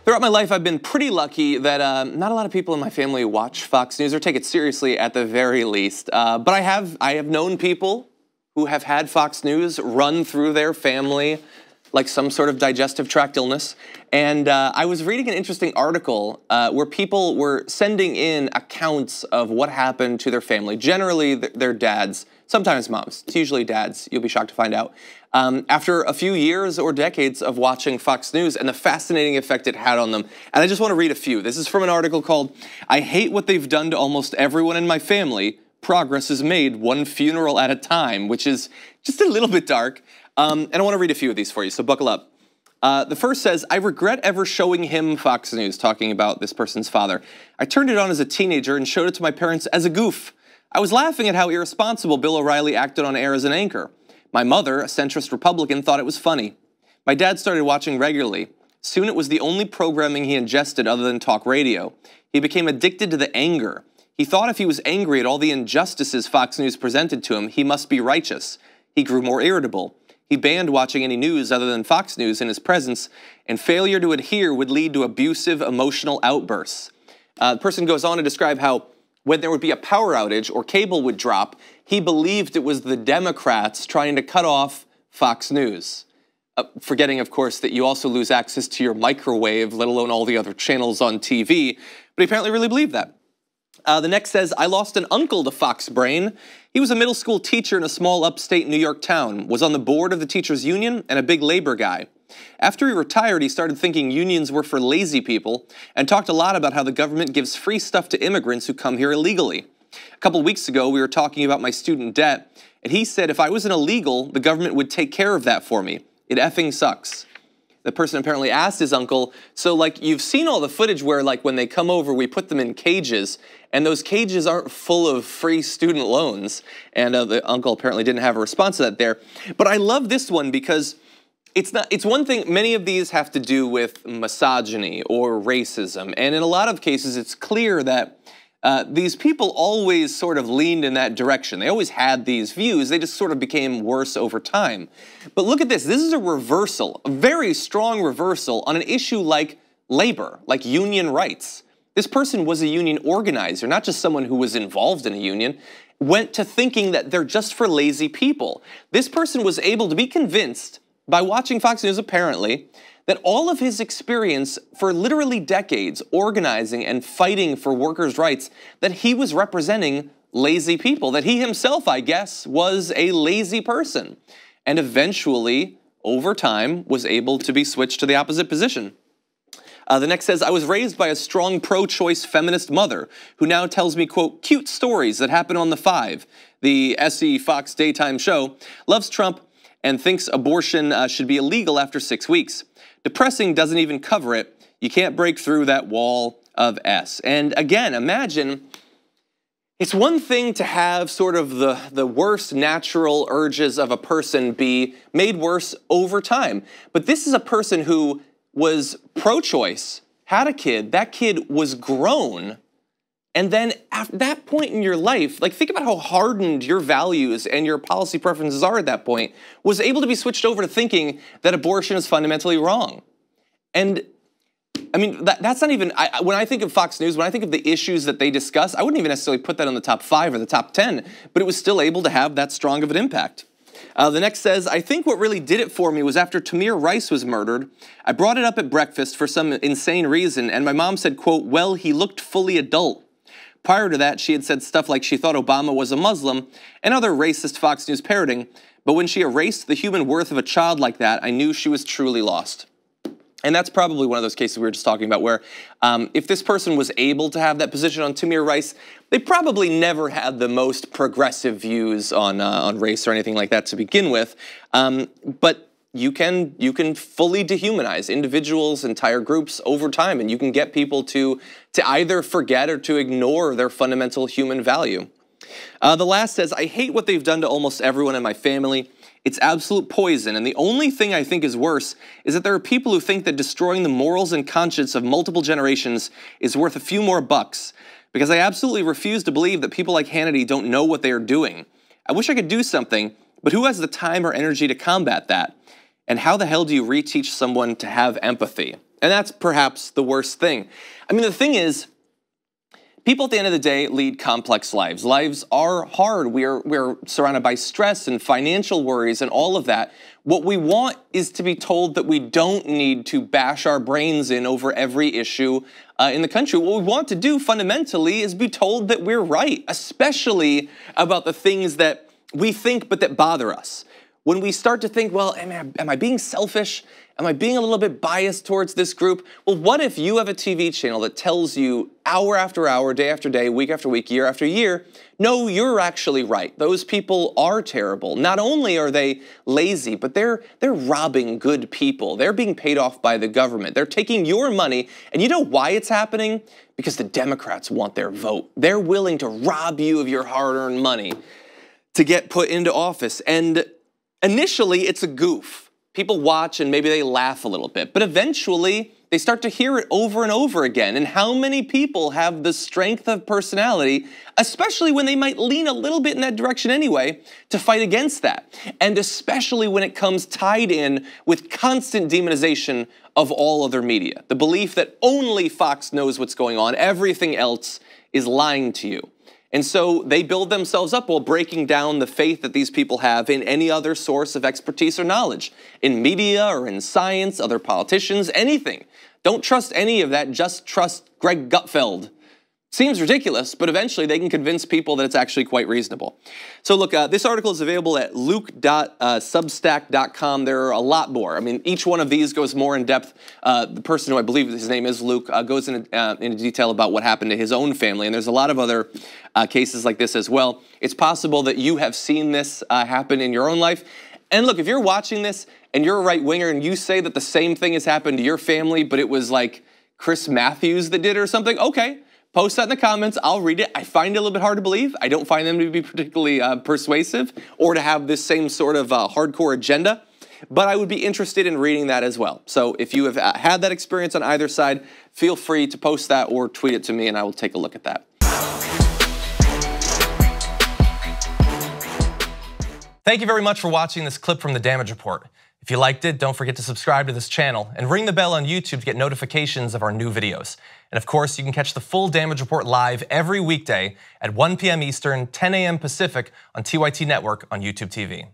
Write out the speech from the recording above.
Throughout my life, I've been pretty lucky that not a lot of people in my family watch Fox News or take it seriously at the very least. But I have known people who have had Fox News run through their family like some sort of digestive tract illness. And I was reading an interesting article where people were sending in accounts of what happened to their family, generally their dads, sometimes moms. It's usually dads, you'll be shocked to find out. After a few years or decades of watching Fox News and the fascinating effect it had on them. And I just want to read a few. This is from an article called, "I Hate What They've Done to Almost Everyone in My Family. Progress is Made One Funeral at a Time," which is just a little bit dark. And I want to read a few of these for you, so buckle up. The first says, "I regret ever showing him Fox News," talking about this person's father. "I turned it on as a teenager and showed it to my parents as a goof. I was laughing at how irresponsible Bill O'Reilly acted on air as an anchor. My mother, a centrist Republican, thought it was funny. My dad started watching regularly. Soon it was the only programming he ingested other than talk radio. He became addicted to the anger. He thought if he was angry at all the injustices Fox News presented to him, he must be righteous. He grew more irritable. He banned watching any news other than Fox News in his presence, and failure to adhere would lead to abusive, emotional outbursts." The person goes on to describe how when there would be a power outage or cable would drop, he believed it was the Democrats trying to cut off Fox News. Forgetting, of course, that you also lose access to your microwave, let alone all the other channels on TV, but he apparently really believed that. The next says, "I lost an uncle to Fox Brain. He was a middle school teacher in a small upstate New York town, was on the board of the teachers union, and a big labor guy. After he retired, he started thinking unions were for lazy people and talked a lot about how the government gives free stuff to immigrants who come here illegally. A couple weeks ago, we were talking about my student debt, and he said if I was an illegal, the government would take care of that for me. It effing sucks." The person apparently asked his uncle, so like you've seen all the footage where like when they come over, we put them in cages, and those cages aren't full of free student loans. And the uncle apparently didn't have a response to that there. But I love this one because it's one thing, many of these have to do with misogyny or racism. And in a lot of cases, it's clear that these people always sort of leaned in that direction. They always had these views. They just sort of became worse over time. But look at this. This is a reversal, a very strong reversal on an issue like labor, like union rights. This person was a union organizer, not just someone who was involved in a union, went to thinking that they're just for lazy people. This person was able to be convinced by watching Fox News, apparently, that all of his experience for literally decades organizing and fighting for workers' rights, that he was representing lazy people, that he himself, I guess, was a lazy person, and eventually, over time, was able to be switched to the opposite position. The next says, "I was raised by a strong pro-choice feminist mother who now tells me, quote, cute stories that happen on The Five, the SE Fox daytime show, loves Trump, and thinks abortion should be illegal after 6 weeks. Depressing doesn't even cover it. You can't break through that wall of S." And again, imagine, it's one thing to have sort of the worst natural urges of a person be made worse over time. But this is a person who was pro-choice, had a kid, that kid was grown, and then at that point in your life, like think about how hardened your values and your policy preferences are at that point, was able to be switched over to thinking that abortion is fundamentally wrong. And I mean, that's not even, when I think of Fox News, when I think of the issues that they discuss, I wouldn't even necessarily put that on the top 5 or the top 10, but it was still able to have that strong of an impact. The next says, "I think what really did it for me was after Tamir Rice was murdered, I brought it up at breakfast for some insane reason, and my mom said, quote, well, he looked fully adult. Prior to that, she had said stuff like she thought Obama was a Muslim and other racist Fox News parroting, but when she erased the human worth of a child like that, I knew she was truly lost." And that's probably one of those cases we were just talking about where if this person was able to have that position on Tamir Rice, they probably never had the most progressive views on race or anything like that to begin with. But you can fully dehumanize individuals, entire groups over time, and you can get people to either forget or to ignore their fundamental human value. The last says, "I hate what they've done to almost everyone in my family. It's absolute poison, and the only thing I think is worse is that there are people who think that destroying the morals and conscience of multiple generations is worth a few more bucks, because I absolutely refuse to believe that people like Hannity don't know what they are doing. I wish I could do something, but who has the time or energy to combat that? And how the hell do you reteach someone to have empathy?" And that's perhaps the worst thing. I mean, the thing is, people at the end of the day lead complex lives. Lives are hard. We're surrounded by stress and financial worries and all of that. What we want is to be told that we don't need to bash our brains in over every issue in the country. What we want to do fundamentally is be told that we're right, especially about the things that we think but that bother us. When we start to think, well, am I being selfish? Am I being a little bit biased towards this group? Well, what if you have a TV channel that tells you hour after hour, day after day, week after week, year after year, no, you're actually right. Those people are terrible. Not only are they lazy, but they're robbing good people. They're being paid off by the government. They're taking your money, and you know why it's happening? Because the Democrats want their vote. They're willing to rob you of your hard-earned money to get put into office. And initially, it's a goof. People watch and maybe they laugh a little bit, but eventually they start to hear it over and over again. And how many people have the strength of personality, especially when they might lean a little bit in that direction anyway, to fight against that? And especially when it comes tied in with constant demonization of all other media. The belief that only Fox knows what's going on, everything else is lying to you. And so they build themselves up while breaking down the faith that these people have in any other source of expertise or knowledge, in media or in science, other politicians, anything. Don't trust any of that, just trust Greg Gutfeld. Seems ridiculous, but eventually they can convince people that it's actually quite reasonable. So look, this article is available at luke.substack.com. There are a lot more. I mean, each one of these goes more in depth. The person who I believe his name is Luke goes into detail about what happened to his own family, and there's a lot of other cases like this as well. It's possible that you have seen this happen in your own life. And look, if you're watching this and you're a right-winger and you say that the same thing has happened to your family, but it was like Chris Matthews that did it or something, okay. Post that in the comments, I'll read it. I find it a little bit hard to believe. I don't find them to be particularly persuasive or to have this same sort of hardcore agenda, but I would be interested in reading that as well. So if you have had that experience on either side, feel free to post that or tweet it to me and I will take a look at that. Thank you very much for watching this clip from The Damage Report. If you liked it, don't forget to subscribe to this channel and ring the bell on YouTube to get notifications of our new videos. And of course, you can catch the full Damage Report live every weekday at 1 p.m. Eastern, 10 a.m. Pacific on TYT Network on YouTube TV.